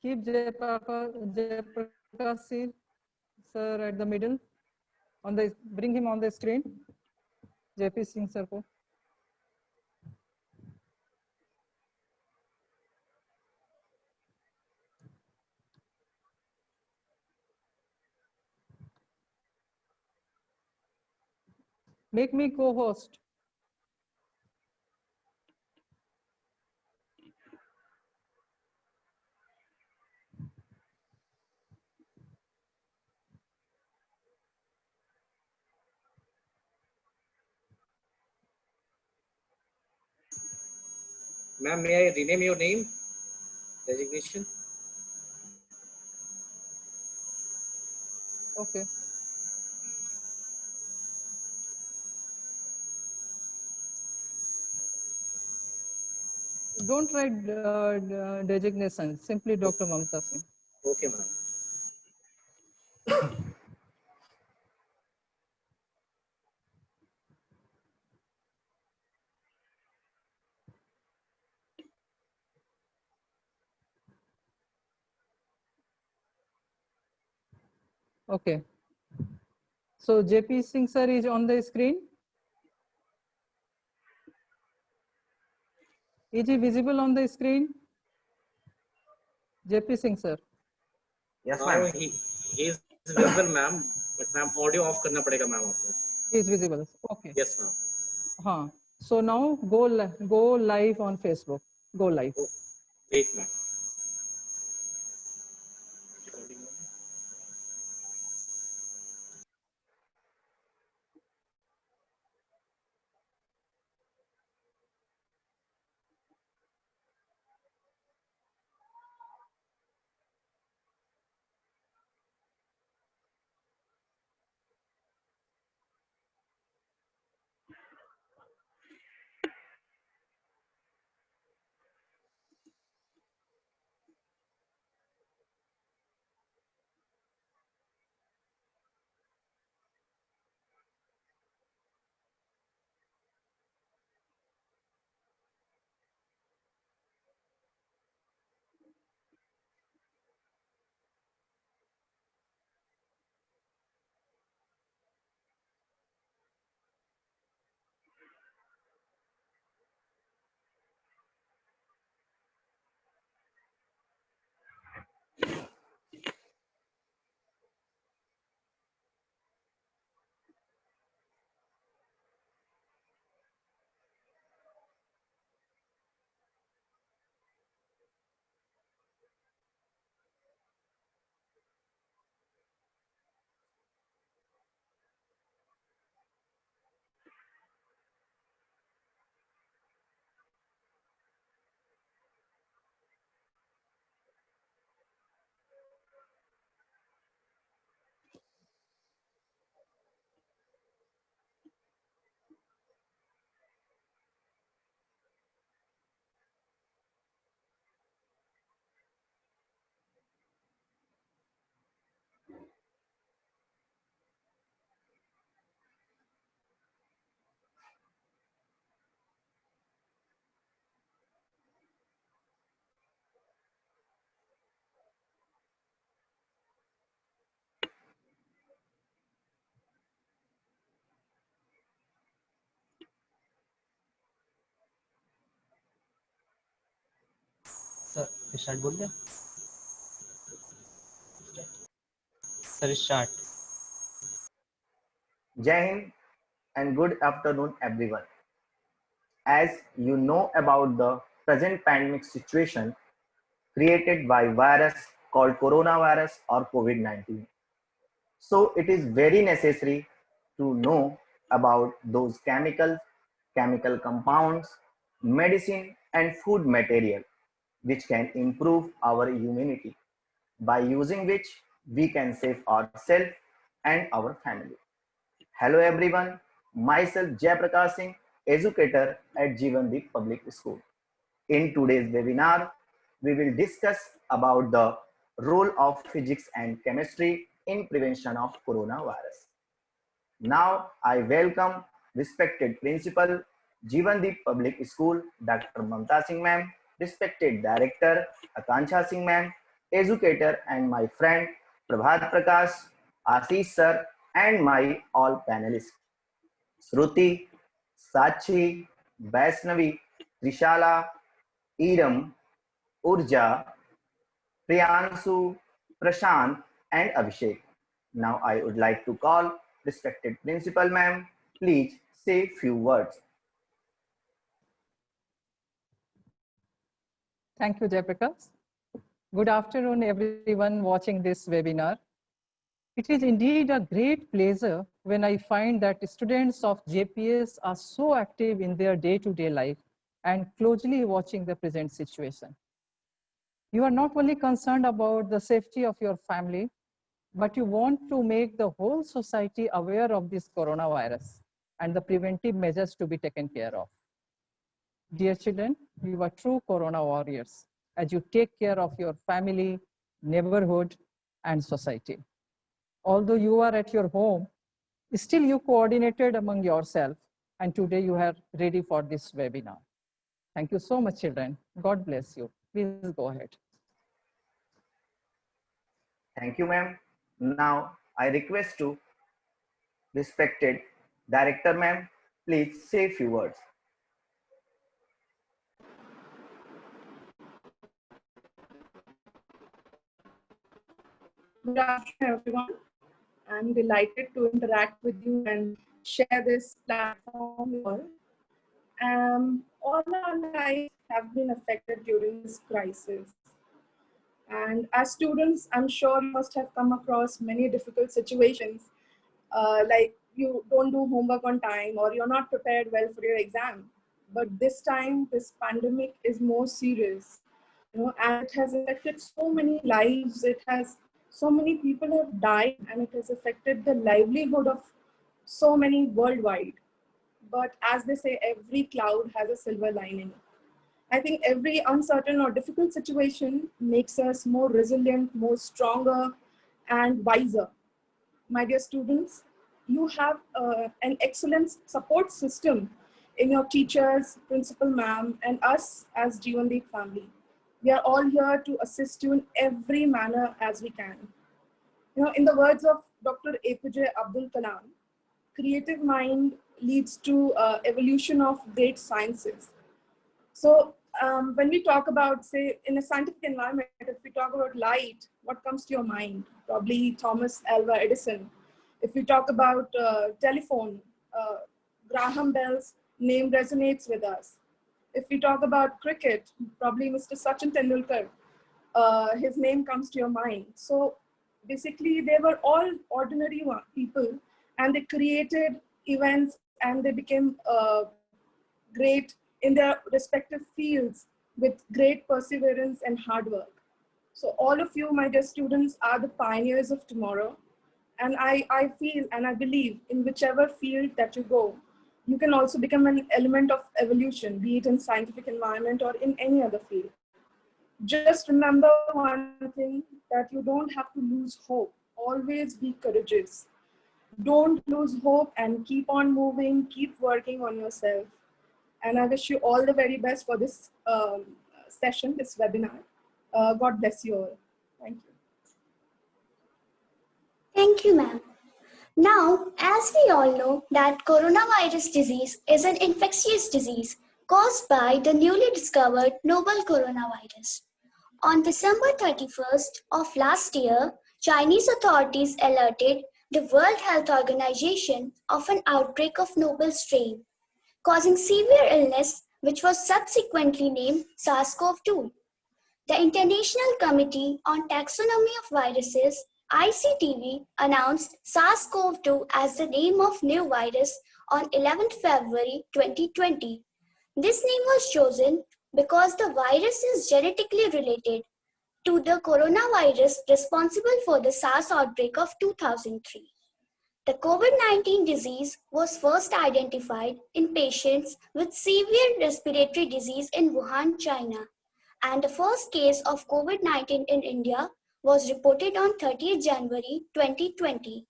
keep Jayaprakash sir at the middle. Bring him on the screen. JP Singh sir को. Make me co-host. Ma'am, may I rename your name? Designation? Okay. Don't write designation, simply Dr. Mamta Singh. Okay, ma'am. Okay. So JP Singh sir is on the screen. Is he visible on the screen? JP Singh sir. Yes, ma'am. He is visible, ma'am. But ma'am, audio off करना पड़ेगा ma'am आपको. He is visible. Okay. Yes, ma'am. हाँ. So now go live on Facebook. Go live. Oh, wait, ma'am. Sir, start बोल दे. Sir, start. Jai Hind and good afternoon everyone. As you know about the present pandemic situation created by virus called coronavirus or COVID-19. So it is very necessary to know about those chemical compounds, medicine and food material which can improve our immunity, by using which we can save ourselves and our family. Hello everyone, myself Jayaprakash Singh, educator at Jeevandeep Public School. In today's webinar, we will discuss about the role of physics and chemistry in prevention of coronavirus. Now, I welcome respected Principal, Jeevandeep Public School, Dr. Mamta Singh ma'am, respected Director, Akanksha Singh ma'am, educator and my friend Prabhat Prakash, Ashish sir, and my all panelists. Shruti, Sachi, Vaishnavi, Trishala, Iram, Urja, Priyanshu, Prashant, and Abhishek. Now I would like to call respected principal ma'am. Please say few words. Thank you, Jayaprakash. Good afternoon, everyone watching this webinar. It is indeed a great pleasure when I find that students of JPS are so active in their day-to-day life and closely watching the present situation. You are not only concerned about the safety of your family, but you want to make the whole society aware of this coronavirus and the preventive measures to be taken care of. Dear children, you are true corona warriors as you take care of your family, neighborhood, and society. Although you are at your home, still you coordinated among yourself, and today you are ready for this webinar. Thank you so much, children. God bless you. Please go ahead. Thank you, ma'am. Now I request to respected director ma'am, please say few words. Good afternoon, everyone. I'm delighted to interact with you and share this platform with all. All our lives have been affected during this crisis. And as students, I'm sure you must have come across many difficult situations, like you don't do homework on time or you're not prepared well for your exam. But this time, this pandemic is more serious, and it has affected so many lives. So many people have died, and it has affected the livelihood of so many worldwide. But as they say, every cloud has a silver lining. I think every uncertain or difficult situation makes us more resilient, more stronger, and wiser. My dear students, you have an excellent support system in your teachers, principal ma'am, and us as Jeevandeep family. We are all here to assist you in every manner as we can. In the words of Dr. APJ Abdul Kalam, creative mind leads to evolution of great sciences. So when we talk about, say, in a scientific environment, if we talk about light, what comes to your mind? Probably Thomas Alva Edison. If we talk about telephone, Graham Bell's name resonates with us. If we talk about cricket, probably Mr. Sachin Tendulkar, his name comes to your mind. So basically, they were all ordinary people, and they created events, and they became great in their respective fields with great perseverance and hard work. So all of you, my dear students, are the pioneers of tomorrow. And I feel and I believe in whichever field that you go, you can also become an element of evolution, be it in scientific environment or in any other field. Just remember one thing, that you don't have to lose hope. Always be courageous. Don't lose hope and keep on moving, keep working on yourself. And I wish you all the very best for this session, this webinar. God bless you all. Thank you. Thank you, ma'am. Now, as we all know that coronavirus disease is an infectious disease caused by the newly discovered novel coronavirus. On December 31st of last year, Chinese authorities alerted the World Health Organization of an outbreak of novel strain, causing severe illness, which was subsequently named SARS-CoV-2. The International Committee on Taxonomy of Viruses, ICTV, announced SARS-CoV-2 as the name of new virus on 11th February 2020. This name was chosen because the virus is genetically related to the coronavirus responsible for the SARS outbreak of 2003. The COVID-19 disease was first identified in patients with severe respiratory disease in Wuhan, China, and the first case of COVID-19 in India was reported on 30th January 2020.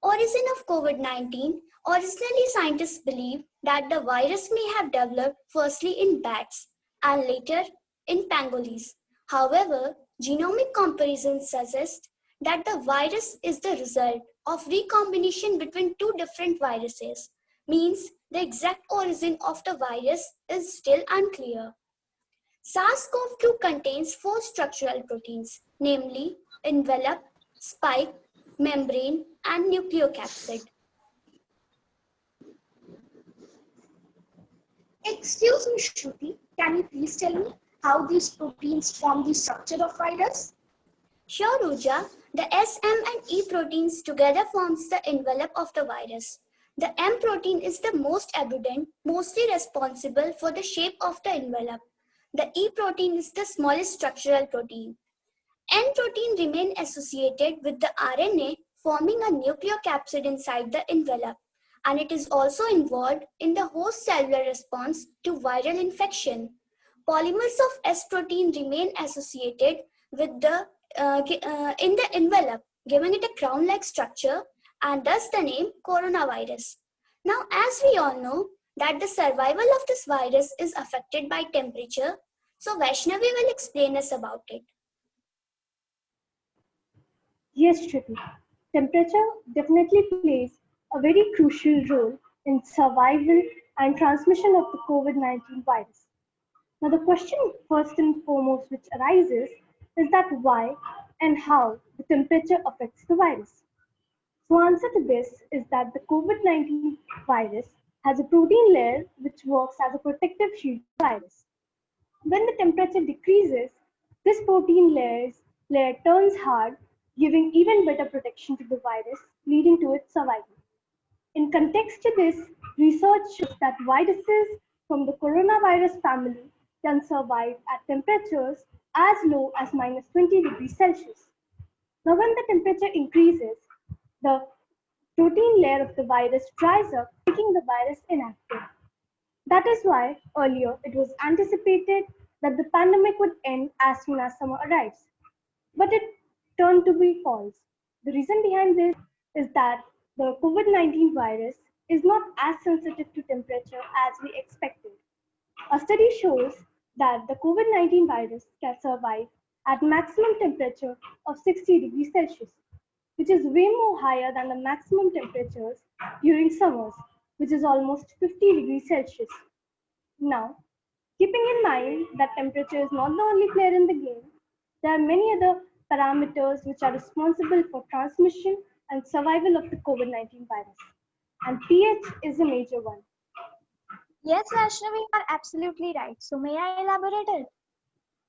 Origin of COVID-19. Originally, scientists believe that the virus may have developed firstly in bats and later in pangolins. However, Genomic comparisons suggest that the virus is the result of recombination between two different viruses, means the exact origin of the virus is still unclear. SARS-CoV-2 contains four structural proteins, namely envelope, spike, membrane, and nucleocapsid. Excuse me, Shruti, can you please tell me how these proteins form the structure of virus? Sure, Ruja. The S, M, and E proteins together forms the envelope of the virus. The M protein is the most abundant, mostly responsible for the shape of the envelope. The E protein is the smallest structural protein. N protein remain associated with the RNA, forming a nucleocapsid inside the envelope, and it is also involved in the host cellular response to viral infection. Polymers of S protein remain associated with the in the envelope, giving it a crown-like structure, and thus the name coronavirus. Now, as we all know that the survival of this virus is affected by temperature, so Vaishnavi will explain us about it. Yes, Shruti. Temperature definitely plays a very crucial role in survival and transmission of the COVID-19 virus. Now, the question first and foremost which arises is that why and how the temperature affects the virus. So, answer to this is that the COVID-19 virus has a protein layer which works as a protective shield to the virus. When the temperature decreases, this layer turns hard, giving even better protection to the virus, leading to its survival. In context to this, research shows that viruses from the coronavirus family can survive at temperatures as low as minus 20 degrees Celsius. Now, when the temperature increases, the protein layer of the virus dries up, making the virus inactive. That is why earlier it was anticipated that the pandemic would end as soon as summer arrives. But it turned to be false. The reason behind this is that the COVID-19 virus is not as sensitive to temperature as we expected. A study shows that the COVID-19 virus can survive at maximum temperature of 60 degrees Celsius, which is way more higher than the maximum temperatures during summers, which is almost 50 degrees Celsius. Now, keeping in mind that temperature is not the only player in the game, there are many other parameters which are responsible for transmission and survival of the COVID-19 virus, and pH is a major one. Yes, Vaishnavi, you are absolutely right. So may I elaborate it?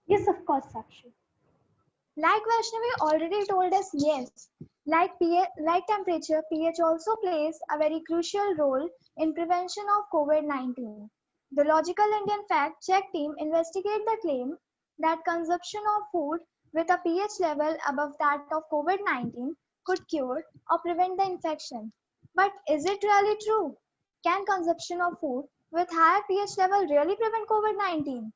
Yes, of course, Sakshi. Like Vaishnavi already told us, yes, like temperature, pH also plays a very crucial role in prevention of COVID-19. The Logical Indian Fact Check team investigate the claim that consumption of food with a pH level above that of COVID-19 could cure or prevent the infection. But is it really true? Can consumption of food with higher pH level really prevent COVID-19?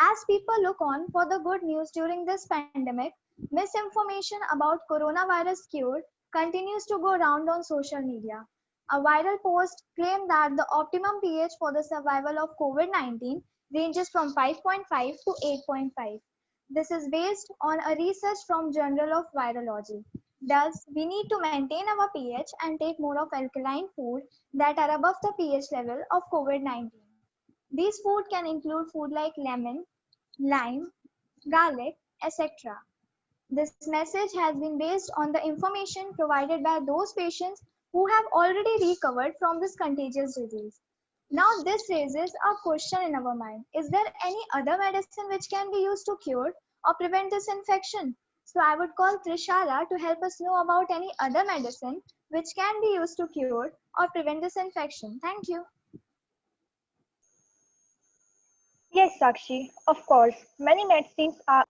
As people look on for the good news during this pandemic, misinformation about coronavirus cure continues to go round on social media. A viral post claimed that the optimum pH for the survival of COVID-19 ranges from 5.5 to 8.5. This is based on a research from Journal of Virology. Thus, we need to maintain our pH and take more of alkaline food that are above the pH level of COVID-19. These food can include food like lemon, lime, garlic, etc. This message has been based on the information provided by those patients who have already recovered from this contagious disease. Now, this raises a question in our mind. Is there any other medicine which can be used to cure or prevent this infection? So, I would call Trishara to help us know about any other medicine which can be used to cure or prevent this infection. Thank you. Yes, Sakshi, of course, many medicines are,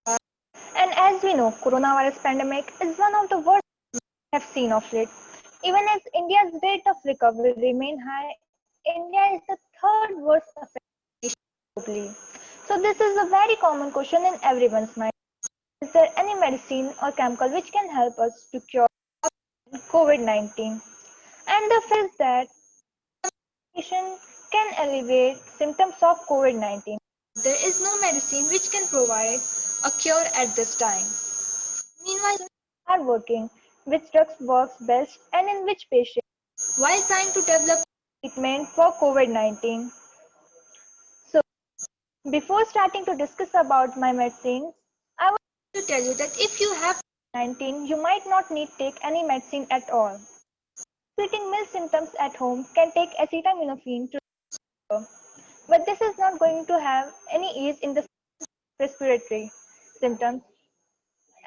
and as we know, coronavirus pandemic is one of the worst we have seen of late. Even as India's rate of recovery remain high, India is the third worst affected nation globally. So this is a very common question in everyone's mind. Is there any medicine or chemical which can help us to cure COVID-19? And the fact is that medication can alleviate symptoms of COVID-19. There is no medicine which can provide a cure at this time. Meanwhile, are working which drugs works best and in which patient while trying to develop treatment for COVID-19. So before starting to discuss about my medicines, I want to tell you that if you have COVID-19, you might not need take any medicine at all. Treating mild symptoms at home can take acetaminophen to recover, but this is not going to have any ease in the respiratory symptoms,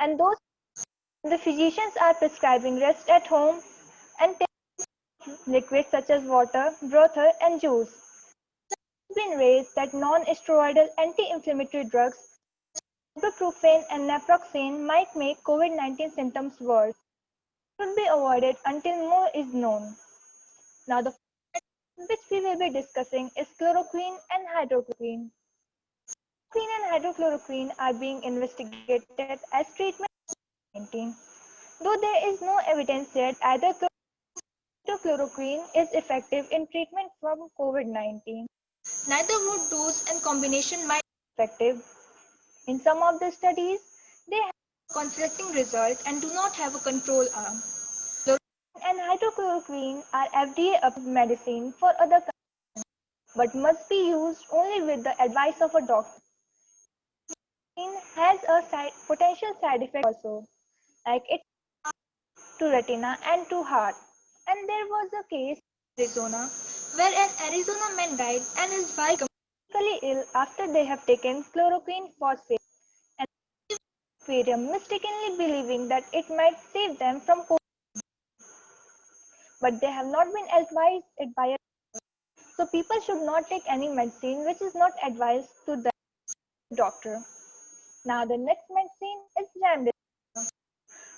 and those the physicians are prescribing rest at home and take liquids such as water, brother, and juice. It has been raised that non-steroidal anti-inflammatory drugs, ibuprofen and naproxen, might make COVID-19 symptoms worse. It should be avoided until more is known. Now, the which we will be discussing is chloroquine and hydrochloroquine. Chloroquine and hydrochloroquine are being investigated as treatment for COVID-19. Though there is no evidence yet either hydrochloroquine is effective in treatment from COVID-19. Neither would dose and combination might be effective. In some of the studies, they have conflicting results and do not have a control arm. Chloroquine and hydrochloroquine are FDA-approved medicine for other conditions, but must be used only with the advice of a doctor. Chloroquine has a potential side effect also, like it to retina and to heart. And there was a case in Arizona where an Arizona man died and his wife critically ill after they have taken chloroquine phosphate and aquarium, mistakenly believing that it might save them from COVID. But they have not been advised it by a so people should not take any medicine which is not advised to the doctor. Now the next medicine is remdesivir.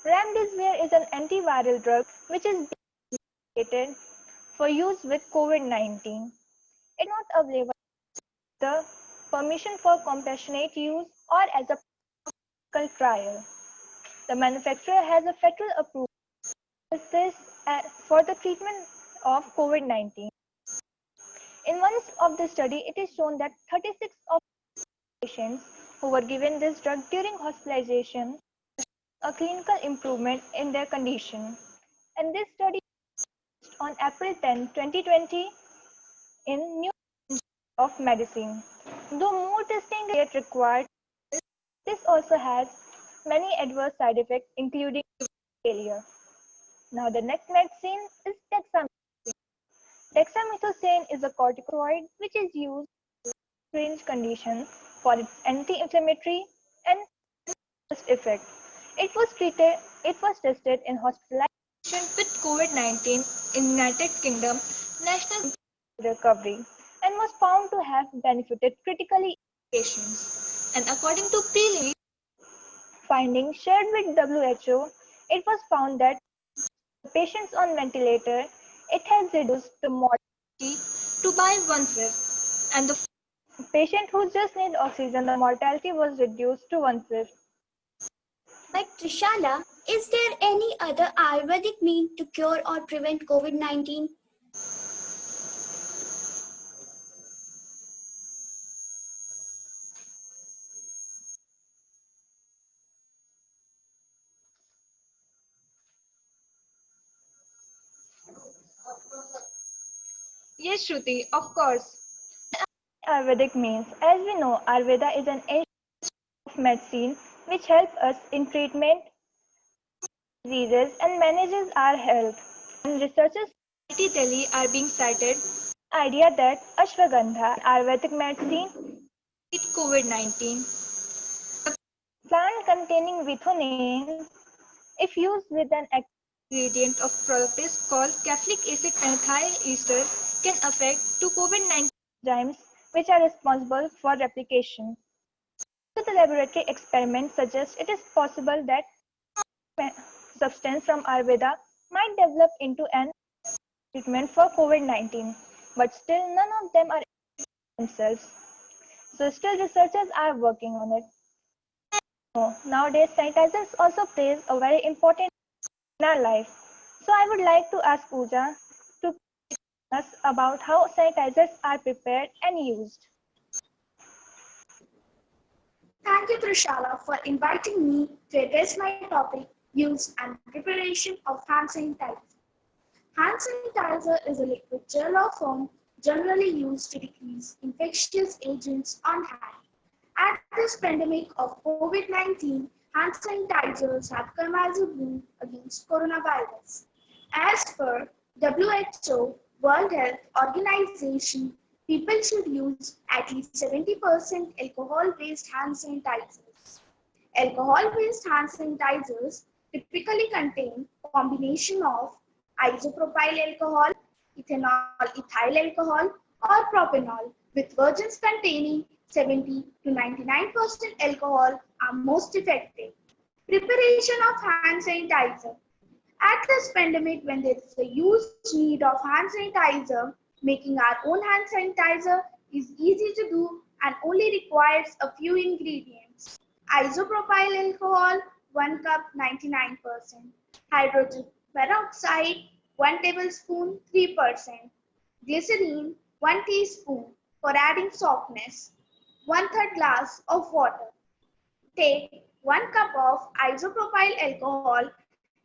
Remdesivir is an antiviral drug which is indicated for use with COVID-19. It is not available the permission for compassionate use or as a clinical trial. The manufacturer has a federal approval for the treatment of COVID-19. In one of the study, it is shown that 36 of patients who were given this drug during hospitalization a clinical improvement in their condition. And this study was on April 10, 2020 in New of Medicine. Though more testing is yet required, this also has many adverse side effects, including failure. Now, the next medicine is dexamethasone. Dexamethasone is a corticosteroid which is used in range conditions for its anti-inflammatory and effect. It was tested in hospitalization with COVID-19 in United Kingdom National Recovery and was found to have benefited critically patients. And according to preliminary findings shared with WHO, it was found that patients on ventilator, it has reduced the mortality to by 1/5, and the patient who just need oxygen, the mortality was reduced to 1/5. But Trishala, is there any other Ayurvedic mean to cure or prevent COVID-19? Yes, Shruti, of course. Ayurvedic means, as we know, Ayurveda is an ancient of medicine which helps us in treatment diseases and manages our health. And researchers at IIT Delhi are being cited idea that ashwagandha, Ayurvedic medicine, treat COVID-19. Plant containing methionine, if used with an active ingredient of propolis called caffeic acid methyl ester, can affect to COVID-19 enzymes which are responsible for replication. So the laboratory experiments suggest it is possible that substance from Ayurveda might develop into an treatment for COVID-19, but still none of them are themselves. So still researchers are working on it. Nowadays, sanitizers also plays a very important role in our life. So I would like to ask Pooja to tell us about how sanitizers are prepared and used. Thank you, Trishala, for inviting me to address my topic, use and preparation of hand sanitizer. Hand sanitizer is a liquid gel or foam generally used to decrease infectious agents on hand. At this pandemic of COVID-19, hand sanitizers have come as a boon against coronavirus. As per WHO, World Health Organization, people should use at least 70% alcohol-based hand sanitizers. Alcohol-based hand sanitizers typically contain combination of isopropyl alcohol, ethyl alcohol, or propanol, with versions containing 70 to 99% alcohol are most effective. Preparation of hand sanitizer. At this pandemic, when there is a huge need of hand sanitizer, making our own hand sanitizer is easy to do and only requires a few ingredients. Isopropyl alcohol, 1 cup 99%. Hydrogen peroxide, 1 tablespoon 3%. Glycerine, 1 teaspoon for adding softness. 1/3 glass of water. Take 1 cup of isopropyl alcohol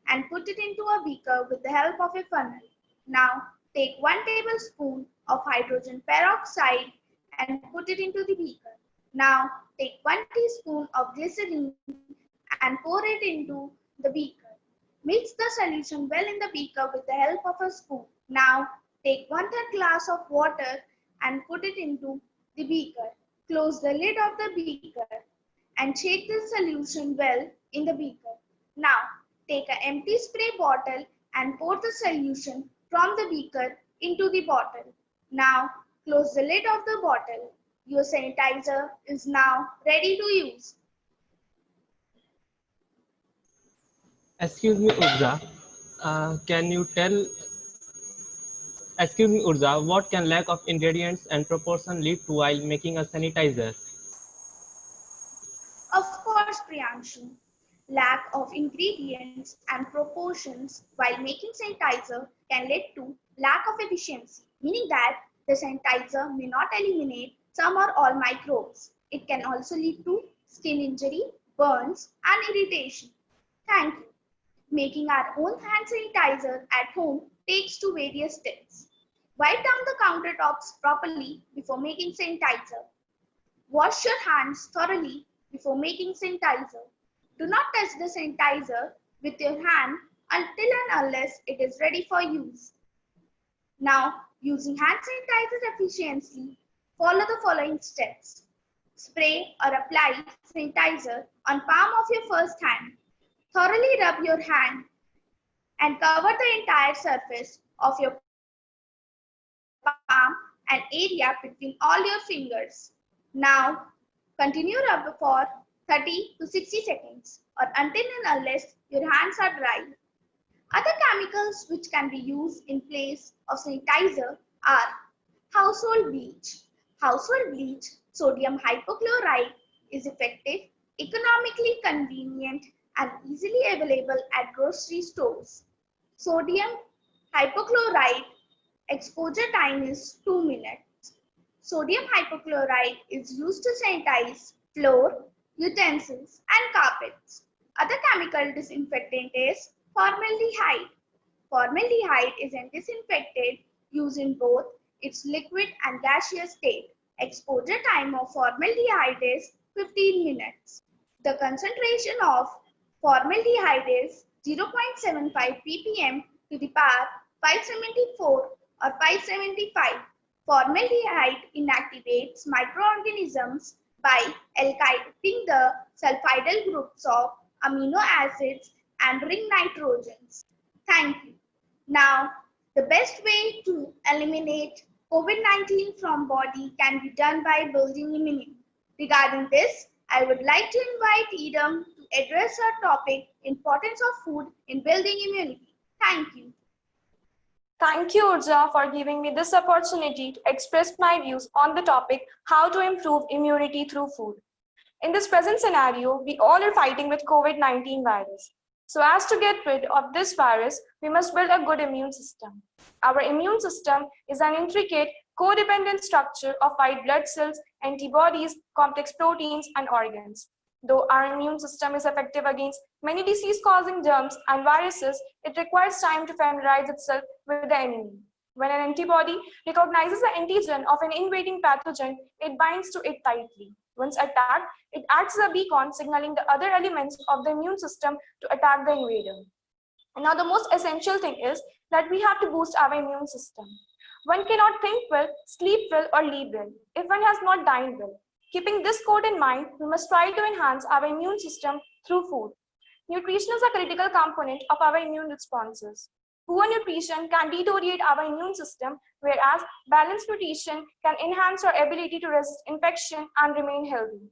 and put it into a beaker with the help of a funnel. Now, take 1 tablespoon of hydrogen peroxide and put it into the beaker. Now, take 1 teaspoon of glycerine and pour it into the beaker. Mix the solution well in the beaker with the help of a spoon. Now, take 1/3 glass of water and put it into the beaker. Close the lid of the beaker and shake the solution well in the beaker. Now, take an empty spray bottle and pour the solution from the beaker into the bottle. Now, close the lid of the bottle. Your sanitizer is now ready to use. Excuse me, Urja. Can you tell? Excuse me, Urja. What can lack of ingredients and proportion lead to while making a sanitizer? Of course, Priyanshu. Lack of ingredients and proportions while making sanitizer can lead to lack of efficiency, meaning that the sanitizer may not eliminate some or all microbes. It can also lead to skin injury, burns, and irritation. Thank you. Making our own hand sanitizer at home takes two various steps. Wipe down the countertops properly before making sanitizer. Wash your hands thoroughly before making sanitizer. Do not touch the sanitizer with your hand until and unless it is ready for use. Now, using hand sanitizer efficiently, follow the following steps. Spray or apply sanitizer on palm of your first hand. Thoroughly rub your hand and cover the entire surface of your palm and area between all your fingers. Now, continue rub for 30 to 60 seconds or until and unless your hands are dry. Other chemicals which can be used in place of sanitizer are household bleach. Household bleach, sodium hypochlorite, is effective, economically convenient, and easily available at grocery stores. Sodium hypochlorite exposure time is 2 minutes. Sodium hypochlorite is used to sanitize floor, utensils, and carpets. Other chemical disinfectant is formaldehyde. Formaldehyde is a disinfectant used in both its liquid and gaseous state. Exposure time of formaldehyde is 15 minutes. The concentration of formaldehyde is 0.75 ppm to the power 574 or 575. Formaldehyde inactivates microorganisms by alkylating the sulfidyl groups of amino acids and ring nitrogens. Thank you. Now, the best way to eliminate COVID-19 from body can be done by building immunity. Regarding this, I would like to invite Edam to address our topic, importance of food in building immunity. Thank you. Thank you, Urja, for giving me this opportunity to express my views on the topic, how to improve immunity through food. In this present scenario, we all are fighting with COVID-19 virus. So as to get rid of this virus, we must build a good immune system. Our immune system is an intricate, codependent structure of white blood cells, antibodies, complex proteins, and organs. Though our immune system is effective against many disease-causing germs and viruses, it requires time to familiarize itself with the enemy. When an antibody recognizes the antigen of an invading pathogen, it binds to it tightly. Once attacked, it acts as a beacon, signaling the other elements of the immune system to attack the invader. And now the most essential thing is that we have to boost our immune system. One cannot think well, sleep well, or live well if one has not dined well. Keeping this code in mind, we must try to enhance our immune system through food. Nutrition is a critical component of our immune responses. Poor nutrition can deteriorate our immune system, whereas balanced nutrition can enhance our ability to resist infection and remain healthy.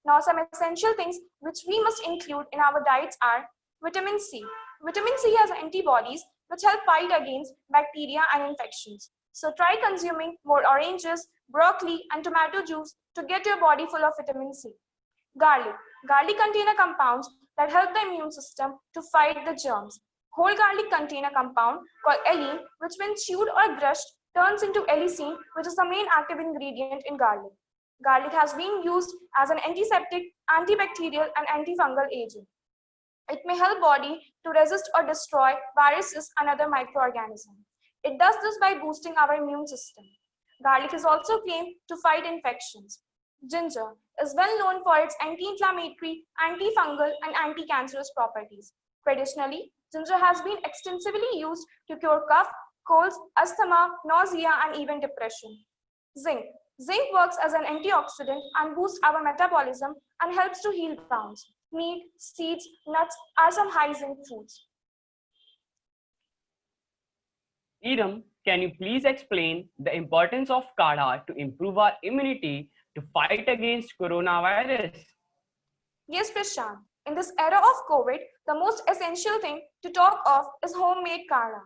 Now, some essential things which we must include in our diets are vitamin C. Vitamin C has antibodies which help fight against bacteria and infections. So try consuming more oranges, broccoli, and tomato juice to get your body full of vitamin C. Garlic. Garlic contains compounds that help the immune system to fight the germs. Whole garlic contains a compound called allicin, which when chewed or crushed turns into allicin, which is the main active ingredient in garlic. Garlic has been used as an antiseptic, antibacterial, and antifungal agent. It may help body to resist or destroy viruses and other microorganisms. It does this by boosting our immune system. Garlic is also claimed to fight infections. Ginger is well known for its anti-inflammatory, antifungal, and anti-cancerous properties. Traditionally, ginger has been extensively used to cure cough, colds, asthma, nausea, and even depression. Zinc. Zinc works as an antioxidant and boosts our metabolism and helps to heal wounds. Meat, seeds, nuts are some high zinc foods. Iram, can you please explain the importance of Kaara to improve our immunity to fight against coronavirus? Yes, Prashant. In this era of COVID, the most essential thing to talk of is homemade Kaara.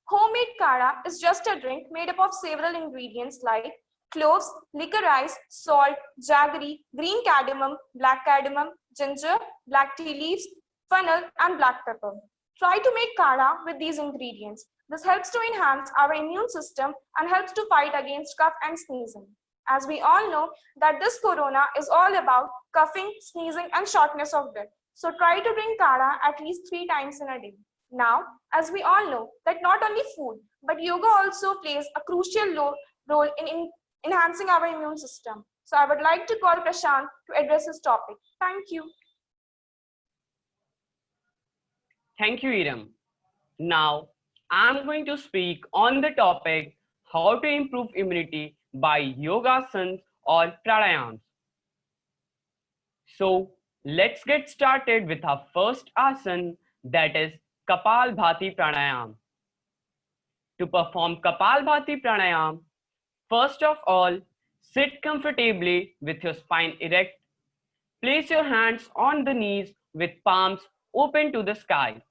Homemade Kaara is just a drink made up of several ingredients like cloves, licorice, salt, jaggery, green cardamom, black cardamom, ginger, black tea leaves, fennel, and black pepper. Try to make Kaara with these ingredients. This helps to enhance our immune system and helps to fight against cough and sneezing. As we all know that this corona is all about coughing, sneezing, and shortness of breath. So try to drink Kaara at least 3 times in a day. Now, as we all know that not only food, but yoga also plays a crucial role in enhancing our immune system. So I would like to call Prashant to address this topic. Thank you. Thank you, Iram. Now, I'm going to speak on the topic how to improve immunity by yogasans or pranayams. So, let's get started with our first asana, that is Kapalbhati Pranayam. To perform Kapalbhati Pranayam, first of all, sit comfortably with your spine erect. Place your hands on the knees with palms open to the sky.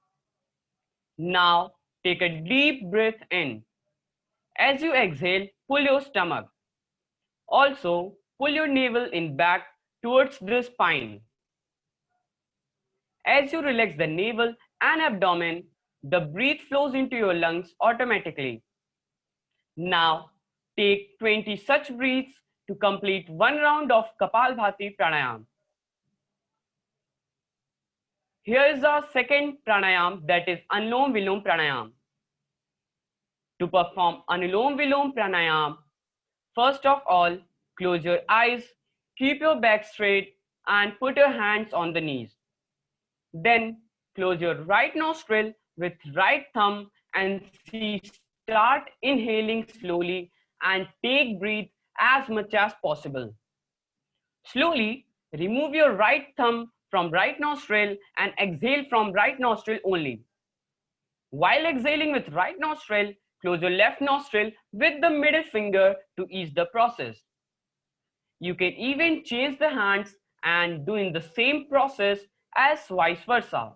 Now, take a deep breath in. As you exhale, pull your stomach. Also, pull your navel in back towards the spine. As you relax the navel and abdomen, the breath flows into your lungs automatically. Now, take 20 such breaths to complete one round of Kapalbhati Pranayam. Here is our second pranayam, that is Anulom Vilom Pranayam. To perform Anulom Vilom Pranayam, first of all, close your eyes, keep your back straight, and put your hands on the knees. Then close your right nostril with right thumb and start inhaling slowly and take breath as much as possible. Slowly remove your right thumb from right nostril and exhale from right nostril only. While exhaling with right nostril, close your left nostril with the middle finger to ease the process. You can even change the hands and doing the same process as vice versa.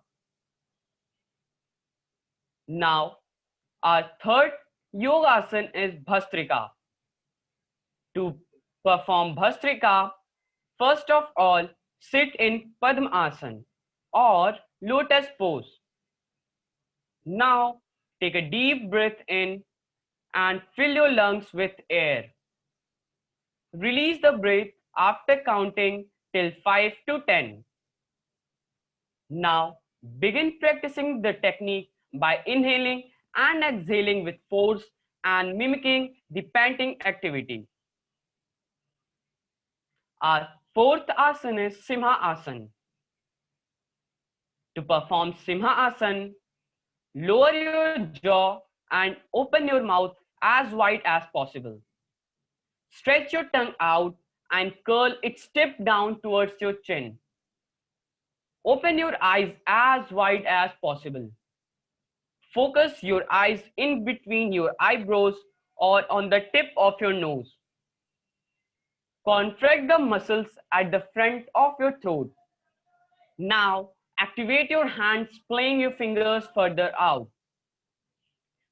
Now, our third yogasana is Bhastrika. To perform Bhastrika, first of all, sit in Padmasana or lotus pose. Now, take a deep breath in and fill your lungs with air. Release the breath after counting till 5 to 10. Now, begin practicing the technique by inhaling and exhaling with force and mimicking the panting activity. Our fourth asana is Simha Asana. To perform Simha Asana, lower your jaw and open your mouth as wide as possible. Stretch your tongue out and curl its tip down towards your chin. Open your eyes as wide as possible. Focus your eyes in between your eyebrows or on the tip of your nose. Contract the muscles at the front of your throat. Now, activate your hands, playing your fingers further out.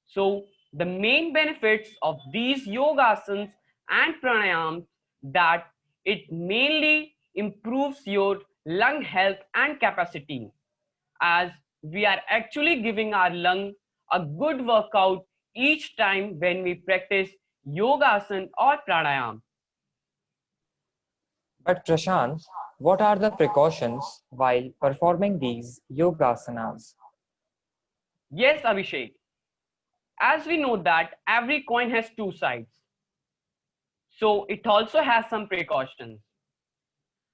So, the main benefits of these yogasanas and pranayams that it mainly improves your lung health and capacity, as we are actually giving our lung a good workout each time when we practice yogasana or pranayam. But Prashant, what are the precautions while performing these yogasanas? Yes, Abhishek. As we know that every coin has two sides, so it also has some precautions.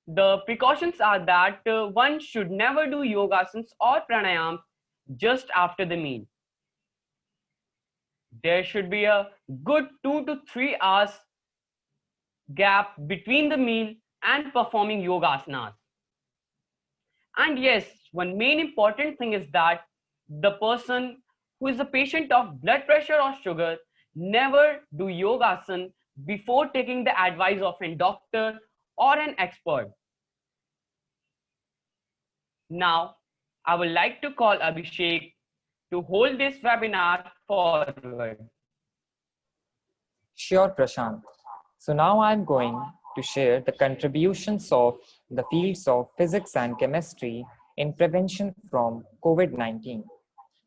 The precautions are that one should never do yogasanas or pranayams just after the meal. There should be a good 2 to 3 hours gap between the meal and performing yogasanas. And yes, one main important thing is that the person who is a patient of blood pressure or sugar never do yogasana before taking the advice of a doctor or an expert. Now, I would like to call Abhishek to hold this webinar forward. Sure, Prashant. So now I'm going to share the contributions of the fields of physics and chemistry in prevention from COVID-19.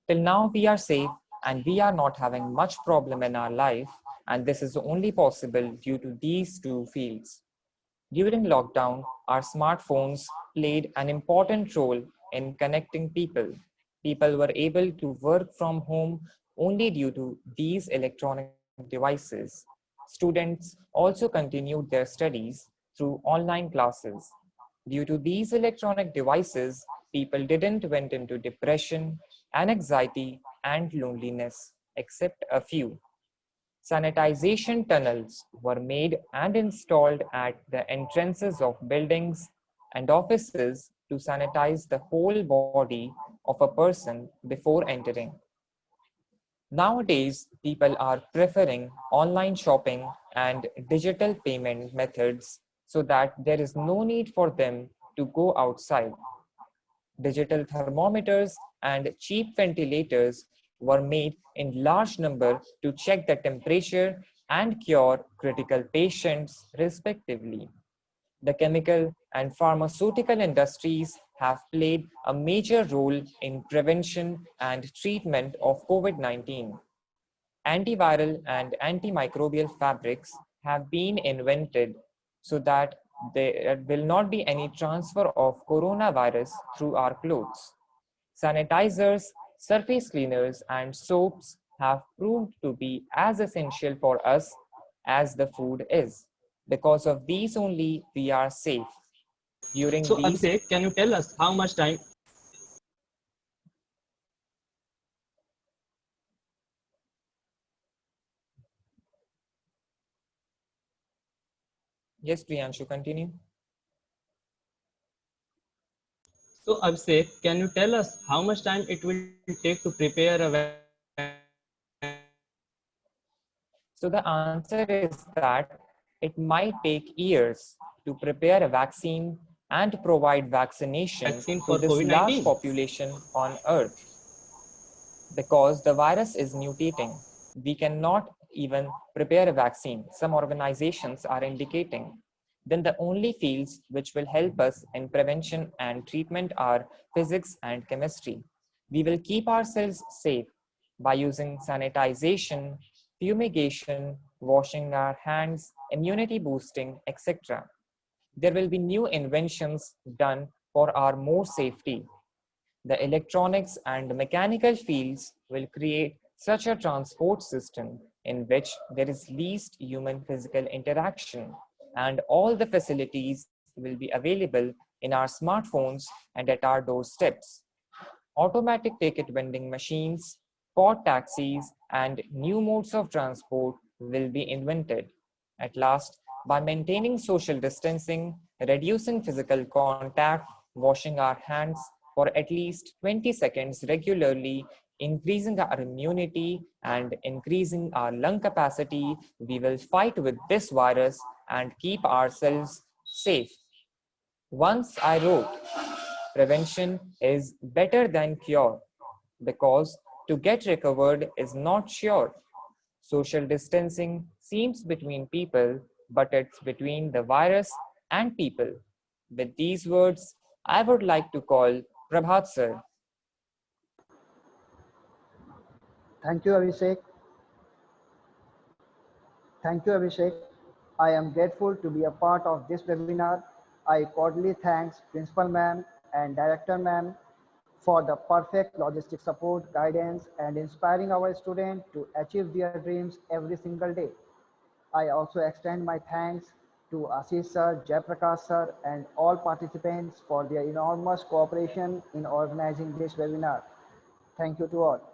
Till now, we are safe and we are not having much problem in our life, and this is only possible due to these two fields. During lockdown, our smartphones played an important role in connecting people. People were able to work from home only due to these electronic devices. Students also continued their studies through online classes. Due to these electronic devices, people didn't went into depression, anxiety, and loneliness, except a few. Sanitization tunnels were made and installed at the entrances of buildings and offices to sanitize the whole body of a person before entering. Nowadays, people are preferring online shopping and digital payment methods so that there is no need for them to go outside. Digital thermometers and cheap ventilators were made in large number to check the temperature and cure critical patients respectively. The chemical and pharmaceutical industries have played a major role in prevention and treatment of COVID-19. Antiviral and antimicrobial fabrics have been invented so that there will not be any transfer of coronavirus through our clothes. Sanitizers, surface cleaners, and soaps have proved to be as essential for us as the food is. Because of these only, we are safe. During So these Abhishek, can you tell us how much time? Yes, Priyanshu, continue. So Abhishek, can you tell us how much time it will take to prepare a So the answer is that it might take years to prepare a vaccine and provide vaccination vaccine to for this large COVID-19? population on Earth. Because the virus is mutating, we cannot even prepare a vaccine, some organizations are indicating. Then the only fields which will help us in prevention and treatment are physics and chemistry. We will keep ourselves safe by using sanitization, fumigation, washing our hands, immunity boosting, etc. There will be new inventions done for our more safety. The electronics and mechanical fields will create such a transport system in which there is least human physical interaction, and all the facilities will be available in our smartphones and at our doorsteps. Automatic ticket vending machines, pod taxis, and new modes of transport will be invented. At last, by maintaining social distancing, reducing physical contact, washing our hands for at least 20 seconds regularly, increasing our immunity, and increasing our lung capacity, we will fight with this virus and keep ourselves safe. Once I wrote, prevention is better than cure because to get recovered is not sure. Social distancing seems between people, but it's between the virus and people. With these words, I would like to call Prabhat sir. Thank you, Abhishek. Thank you, Abhishek. I am grateful to be a part of this webinar. I cordially thanks Principal Ma'am and Director Ma'am for the perfect logistic support, guidance, and inspiring our students to achieve their dreams every single day. I also extend my thanks to Ashish sir, Jayaprakash sir, and all participants for their enormous cooperation in organizing this webinar. Thank you to all.